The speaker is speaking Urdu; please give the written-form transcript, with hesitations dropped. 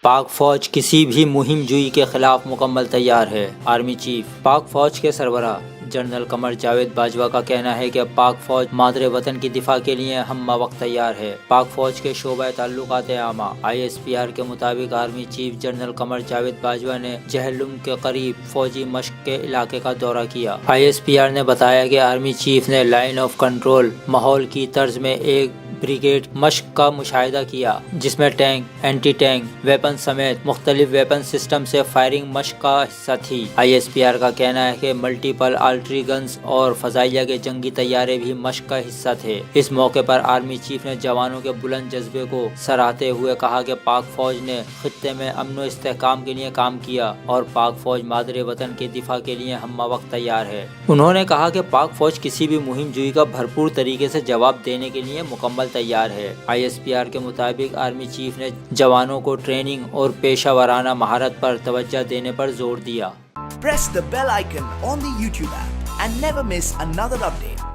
پاک فوج کسی بھی مہم جوئی کے خلاف مکمل تیار ہے۔ آرمی چیف پاک فوج کے سربراہ جنرل قمر جاوید باجوہ کا کہنا ہے کہ پاک فوج مادر وطن کی دفاع کے لیے ہم وقت تیار ہے۔ پاک فوج کے شعبہ تعلقات عامہ ISPR کے مطابق army chief general Qamar Javed Bajwa نے جہلم کے قریب فوجی مشق کے علاقے کا دورہ کیا۔ ISPR نے بتایا کہ آرمی چیف نے لائن آف کنٹرول ماحول کی طرز میں ایک بریگیڈ مشق کا مشاہدہ کیا، جس میں ٹینک، اینٹی ٹینک ویپن سمیت مختلف ویپن سسٹم سے فائرنگ مشق کا حصہ تھی۔ ISPR کا کہنا ہے کہ ملٹیپل آرٹلری گنز اور فضائیہ کے جنگی طیارے بھی مشق کا حصہ تھے۔ اس موقع پر آرمی چیف نے جوانوں کے بلند جذبے کو سراہتے ہوئے کہا کہ پاک فوج نے خطے میں امن و استحکام کے لیے کام کیا اور پاک فوج مادر وطن کے دفاع کے لیے ہم وقت تیار ہے۔ انہوں نے کہا کہ پاک فوج کسی بھی مہم جوئی کا بھرپور طریقے سے جواب دینے کے لیے مکمل تیار ہے۔ ISPR کے مطابق آرمی چیف نے جوانوں کو ٹریننگ اور پیشہ ورانہ مہارت پر توجہ دینے پر زور دیا۔ Press the bell icon on the YouTube app and never miss another update.